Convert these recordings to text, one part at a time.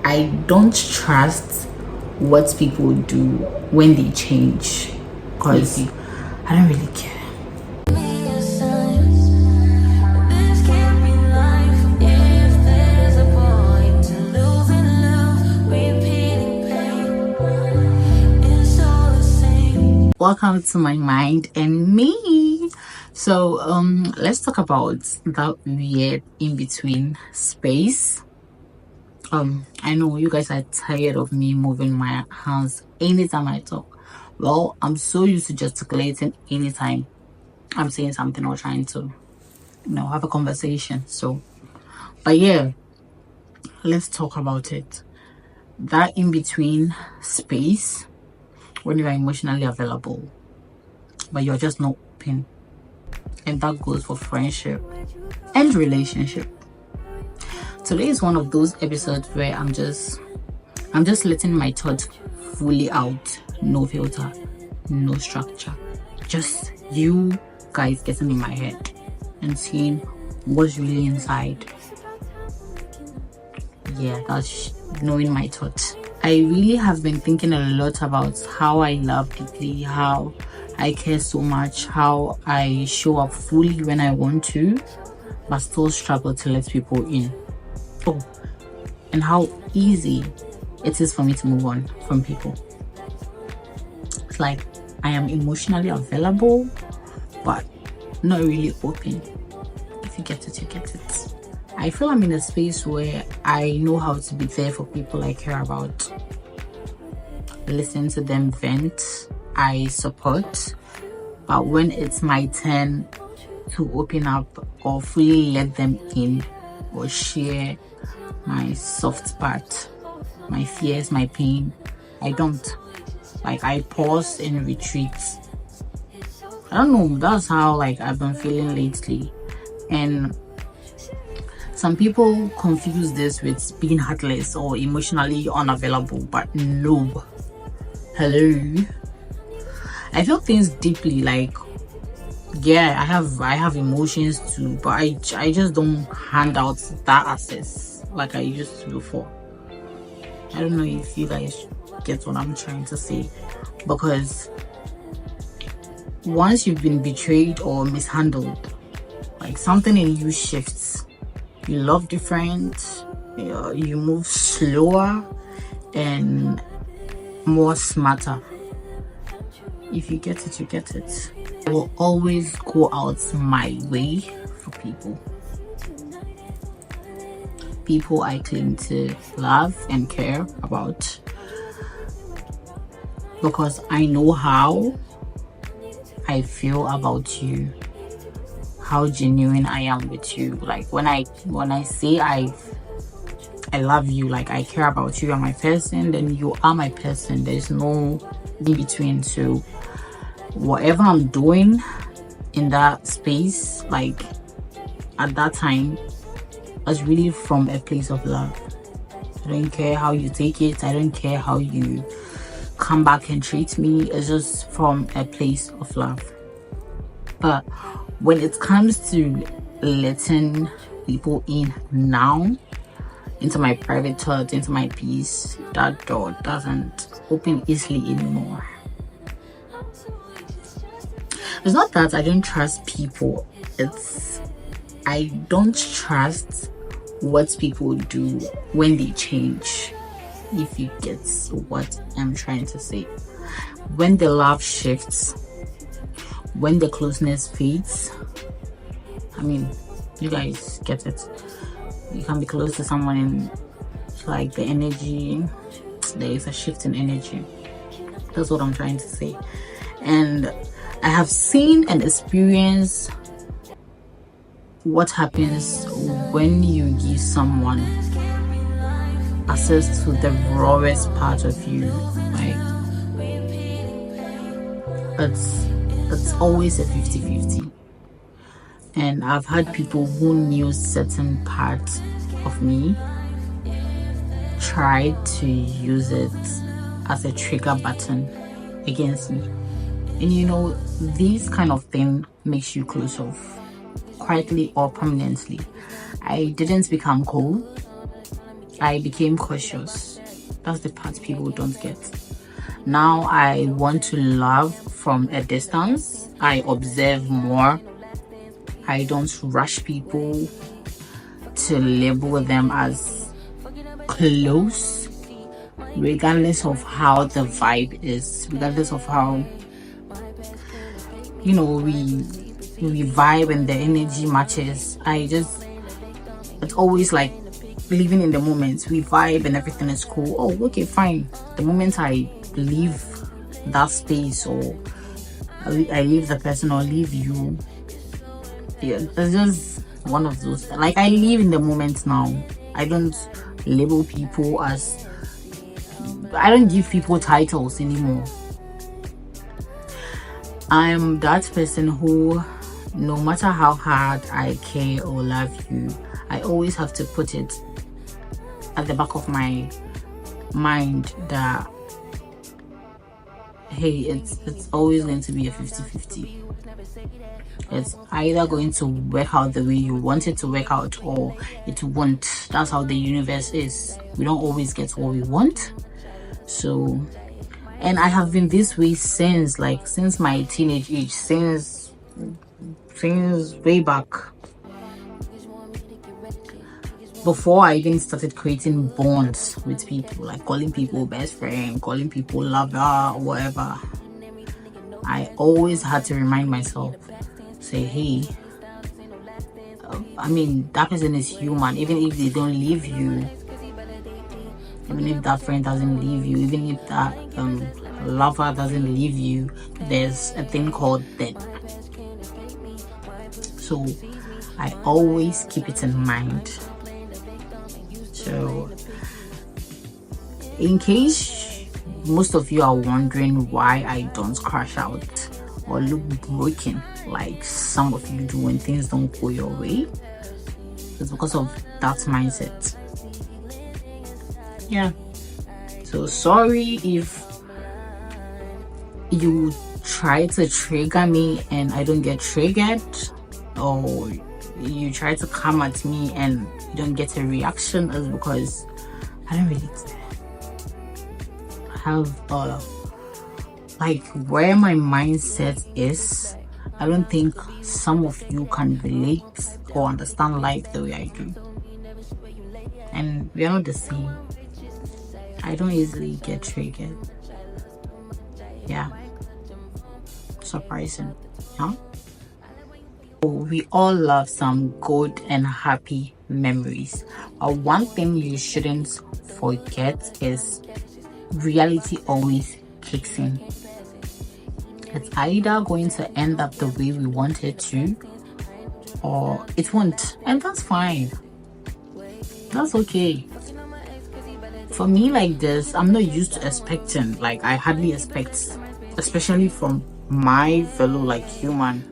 I don't trust what people do when they change, because I don't really care. Welcome to my mind and me. So let's talk about that weird in between space. I know you guys are tired of me moving my hands anytime I talk. Well, I'm so used to gesticulating anytime I'm saying something or trying to have a conversation. So but yeah, let's talk about it. That in between space when you are emotionally available but you're just not open. And that goes for friendship and relationship. Today is one of those episodes where I'm just letting my thoughts fully out. No filter, no structure, just you guys getting in my head and seeing what's really inside. Yeah, that's knowing my thoughts. I really have been thinking a lot about how I love deeply, how I care so much, how I show up fully when I want to, but still struggle to let people in. Oh, and how easy it is for me to move on from people. It's like I am emotionally available, but not really open. If you get it, you get it. I feel I'm in a space where I know how to be there for people I care about. Listen to them vent, I support. But when it's my turn to open up or fully let them in or share my soft part, my fears, my pain, I don't. Like, I pause and retreat. I don't know, that's how I've been feeling lately. And some people confuse this with being heartless or emotionally unavailable, but no. Hello. I feel things deeply. Yeah, I have emotions too, but I just don't hand out that access like I used to before. I don't know if you guys get what I'm trying to say, because once you've been betrayed or mishandled, something in you shifts. You love different, you move slower and more smarter. If you get it, you get it. I will always go out my way for people I claim to love and care about, because I know how I feel about you, how genuine I am with you. When I say I love you, I care about you, you're my person, then you are my person. There's no in between. So whatever I'm doing in that space, at that time, was really from a place of love. I don't care how you take it, I don't care how you come back and treat me. It's just from a place of love. But when it comes to letting people in now into my private thoughts, into my peace, that door doesn't open easily anymore. It's not that I don't trust people, it's I don't trust what people do when they change. If you get what I'm trying to say. When the love shifts, when the closeness fades, I mean, you guys get it. You can be close to someone and the energy, there is a shift in energy. That's what I'm trying to say. And I have seen and experienced what happens when you give someone access to the rawest part of you. It's always a 50-50. And I've had people who knew certain parts of me try to use it as a trigger button against me. And this kind of thing makes you close off, quietly or permanently. I didn't become cold. I became cautious. That's the part people don't get. Now I want to love from a distance. I observe more. I don't rush people to label them as close, regardless of how the vibe is, regardless of how, you know, we vibe and the energy matches. It's always like living in the moment. We vibe and everything is cool. Oh, okay, fine. The moment I leave that space, or I leave the person or leave you, yeah, it's just one of those. Like, I live in the moment now. I don't label people as, I don't give people titles anymore. I'm that person who, no matter how hard I care or love you, I always have to put it at the back of my mind that, hey, it's always going to be a 50-50. It's either going to work out the way you want it to work out, or it won't. That's how the universe is. We don't always get what we want. So, and I have been this way since my teenage age, since way back, before I even started creating bonds with people, like calling people best friend, calling people lover, whatever. I always had to remind myself, say, hey, I mean, that person is human. Even if they don't leave you, even if that friend doesn't leave you, even if that lover doesn't leave you, there's a thing called death. So I always keep it in mind. So in case most of you are wondering why I don't crash out or look broken like some of you do when things don't go your way, it's because of that mindset. Yeah. So sorry if you try to trigger me and I don't get triggered, or you try to come at me and you don't get a reaction. Is because I don't really have like where my mindset is. I don't think some of you can relate or understand life the way I do, and we are not the same. I don't easily get triggered. Yeah, surprising, huh? We all love some good and happy memories, but one thing you shouldn't forget is reality always kicks in. It's either going to end up the way we want it to, or it won't, and that's fine. That's okay. For me, like this, I'm not used to expecting. Like, I hardly expect, especially from my fellow human.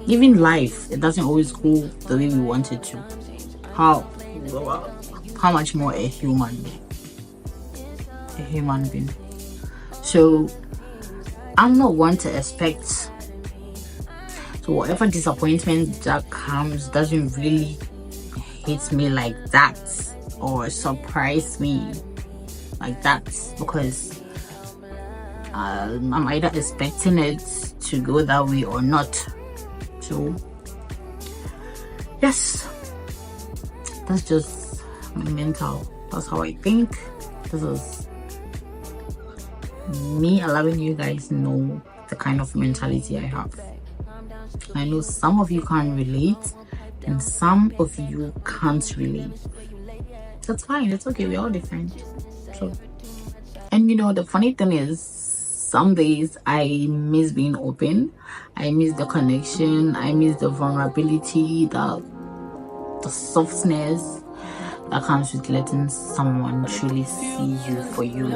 Even life, it doesn't always go the way we want it to. How much more a human being. So I'm not one to expect. So whatever disappointment that comes doesn't really hit me like that, or surprise me like that, because I'm either expecting it to go that way or not. So yes, that's just my mental. That's how I think. This is me allowing you guys know the kind of mentality I have. I know some of you can relate and some of you can't relate. That's fine. It's okay. We're all different. So, and the funny thing is, some days I miss being open. I miss the connection. I miss the vulnerability, the softness that comes with letting someone truly see you for you,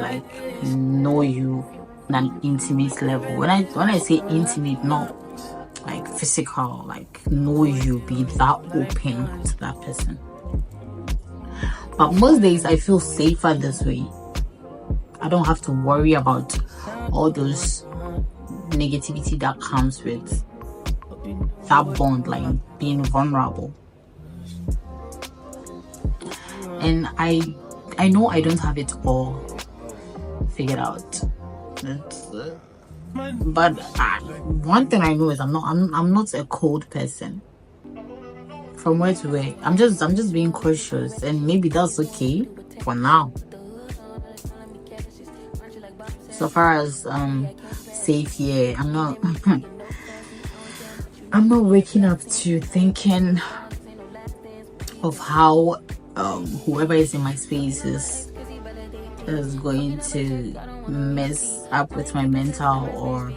know you on an intimate level. When I say intimate, not like physical, know you, be that open to that person. But most days I feel safer this way. I don't have to worry about all those negativity that comes with that bond, being vulnerable. and I know I don't have it all figured out. But one thing I know is I'm not a cold person. From where to where, I'm just being cautious, and maybe that's okay for now. So far as safe, yeah, I'm not I'm not waking up to thinking of how whoever is in my space is going to mess up with my mental or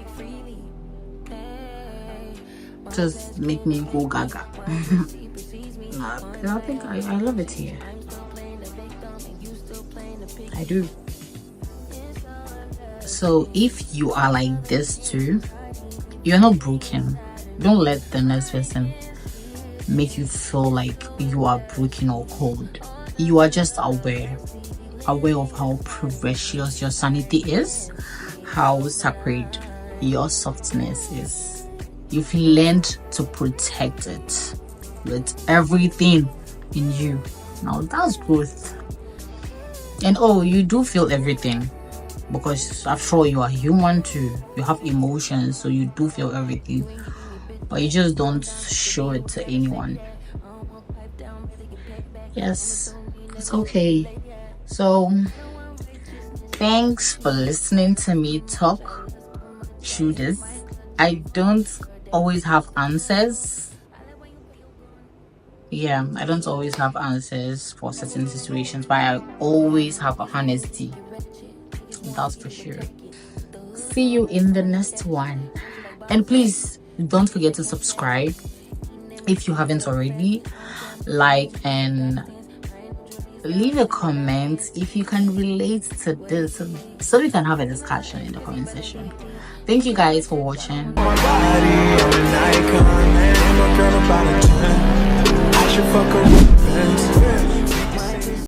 just make me go gaga. I think I love it here. I do. So if you are like this too, you're not broken. Don't let the next person make you feel like you are broken or cold. You are just aware of how precious your sanity is, how sacred your softness is. You've learned to protect it with everything in you. Now that's growth. And you do feel everything, because after all, you are human too. You have emotions, so you do feel everything, but you just don't show it to anyone. Yes, it's okay. So thanks for listening to me talk through this. I don't always have answers. Yeah, I don't always have answers for certain situations, but I always have honesty. That's for sure. See you in the next one. And please don't forget to subscribe if you haven't already. Like and leave a comment if you can relate to this, so we can have a discussion in the comment section. Thank you guys for watching. I should fuck her.